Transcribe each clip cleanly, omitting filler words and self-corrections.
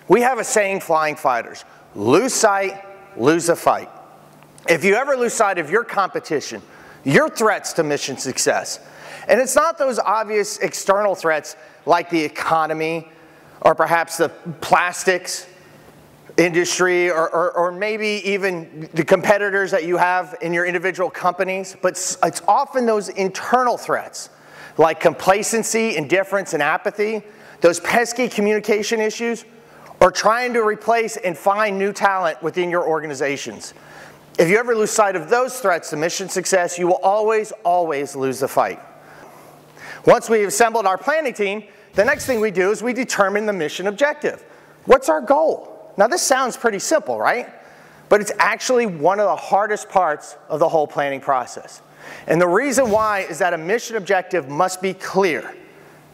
We have a saying, flying fighters: lose sight, lose the fight. If you ever lose sight of your competition, your threats to mission success, and it's not those obvious external threats like the economy or perhaps the plastics industry or maybe even the competitors that you have in your individual companies, but it's often those internal threats like complacency, indifference, and apathy, those pesky communication issues, or trying to replace and find new talent within your organizations. If you ever lose sight of those threats to mission success, you will always, always lose the fight. Once we've assembled our planning team, the next thing we do is we determine the mission objective. What's our goal? Now this sounds pretty simple, right? But it's actually one of the hardest parts of the whole planning process. And the reason why is that a mission objective must be clear.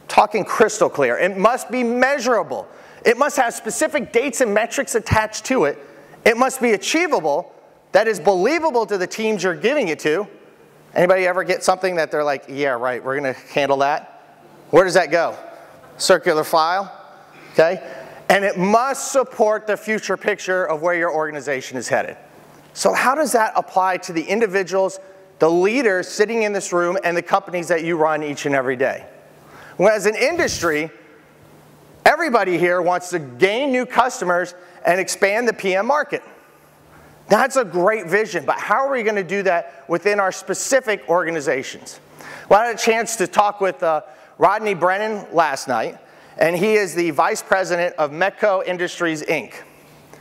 Talking crystal clear. It must be measurable. It must have specific dates and metrics attached to it. It must be achievable, that is believable to the teams you're giving it to. Anybody ever get something that they're like, yeah, right, we're going to handle that? Where does that go? Circular file, okay? And it must support the future picture of where your organization is headed. So how does that apply to the individuals, the leaders sitting in this room, and the companies that you run each and every day? Well, as an industry, everybody here wants to gain new customers and expand the PM market. That's a great vision, but how are we going to do that within our specific organizations? Well, I had a chance to talk with Rodney Brennan last night, and he is the Vice President of Metco Industries, Inc.,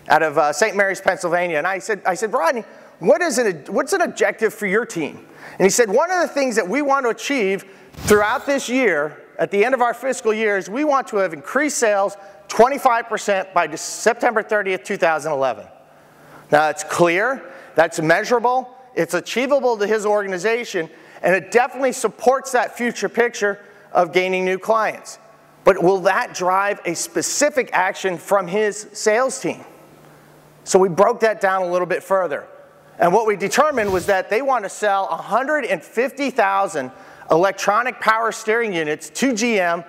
out of St. Mary's, Pennsylvania. And I said, Rodney, what's an objective for your team? And he said, one of the things that we want to achieve throughout this year, at the end of our fiscal year, is we want to have increased sales 25% by September 30th, 2011. Now, it's clear, that's measurable, it's achievable to his organization, and it definitely supports that future picture of gaining new clients. But will that drive a specific action from his sales team? So we broke that down a little bit further. And what we determined was that they want to sell 150,000 electronic power steering units to GM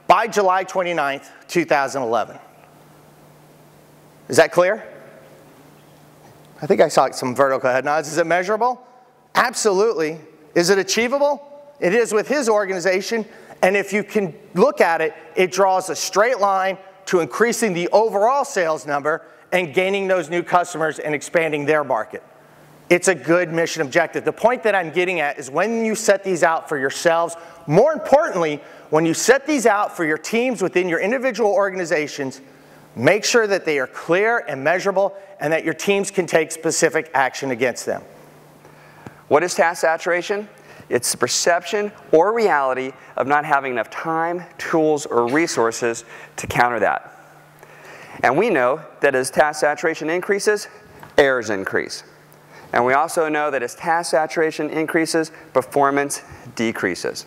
by July 29th, 2011. Is that clear? I think I saw some vertical head nods. Is it measurable? Absolutely. Is it achievable? It is with his organization. And if you can look at it, it draws a straight line to increasing the overall sales number and gaining those new customers and expanding their market. It's a good mission objective. The point that I'm getting at is when you set these out for yourselves, more importantly, when you set these out for your teams within your individual organizations, make sure that they are clear and measurable and that your teams can take specific action against them. What is task saturation? It's the perception or reality of not having enough time, tools, or resources to counter that. And we know that as task saturation increases, errors increase. And we also know that as task saturation increases, performance decreases.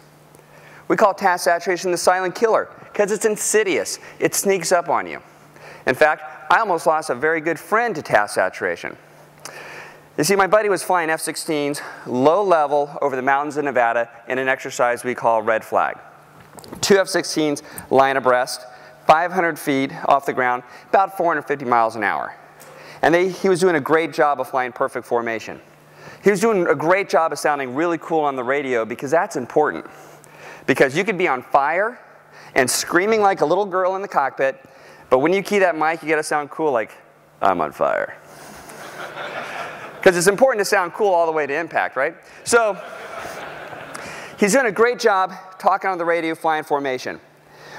We call task saturation the silent killer because it's insidious. It sneaks up on you. In fact, I almost lost a very good friend to task saturation. You see, my buddy was flying F-16s, low level, over the mountains of Nevada in an exercise we call red flag. 2 F-16s line abreast, 500 feet off the ground, about 450 miles an hour. And he was doing a great job of flying perfect formation. He was doing a great job of sounding really cool on the radio because that's important. Because you could be on fire and screaming like a little girl in the cockpit, but when you key that mic, you got to sound cool like, I'm on fire. Because it's important to sound cool all the way to impact, right? So he's doing a great job talking on the radio, flying formation.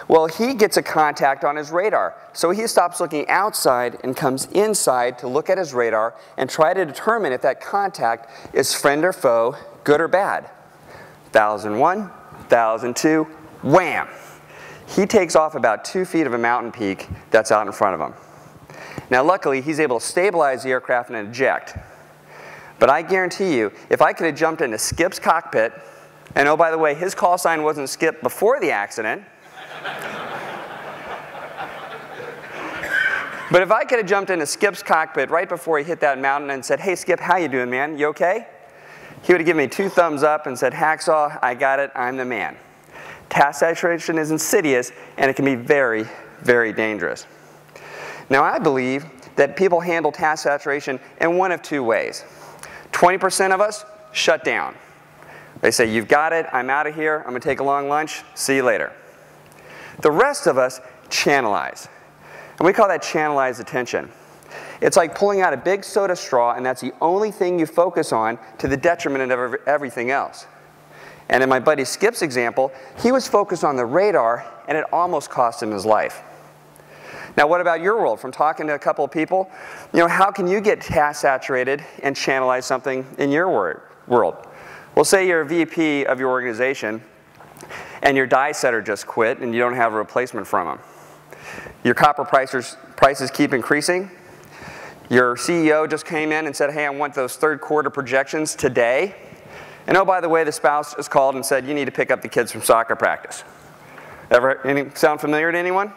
Well, he gets a contact on his radar. So he stops looking outside and comes inside to look at his radar and try to determine if that contact is friend or foe, good or bad. 1,001, 1,002, wham! He takes off about 2 feet of a mountain peak that's out in front of him. Now luckily, he's able to stabilize the aircraft and eject. But I guarantee you, if I could have jumped into Skip's cockpit, and oh, by the way, his call sign wasn't Skip before the accident, but if I could have jumped into Skip's cockpit right before he hit that mountain and said, hey Skip, how you doing, man? You okay? He would have given me 2 thumbs up and said, Hacksaw, I got it, I'm the man. Task saturation is insidious, and it can be very, very dangerous. Now, I believe that people handle task saturation in one of two ways. 20% of us shut down. They say, you've got it, I'm out of here, I'm going to take a long lunch, see you later. The rest of us channelize. And we call that channelized attention. It's like pulling out a big soda straw and that's the only thing you focus on to the detriment of everything else. And in my buddy Skip's example, he was focused on the radar and it almost cost him his life. Now, what about your world? From talking to a couple of people, how can you get task saturated and channelize something in your world? Well, say you're a VP of your organization and your die setter just quit and you don't have a replacement from him. Your copper prices keep increasing. Your CEO just came in and said, hey, I want those third quarter projections today. And oh, by the way, the spouse just called and said, you need to pick up the kids from soccer practice. Sound familiar to anyone?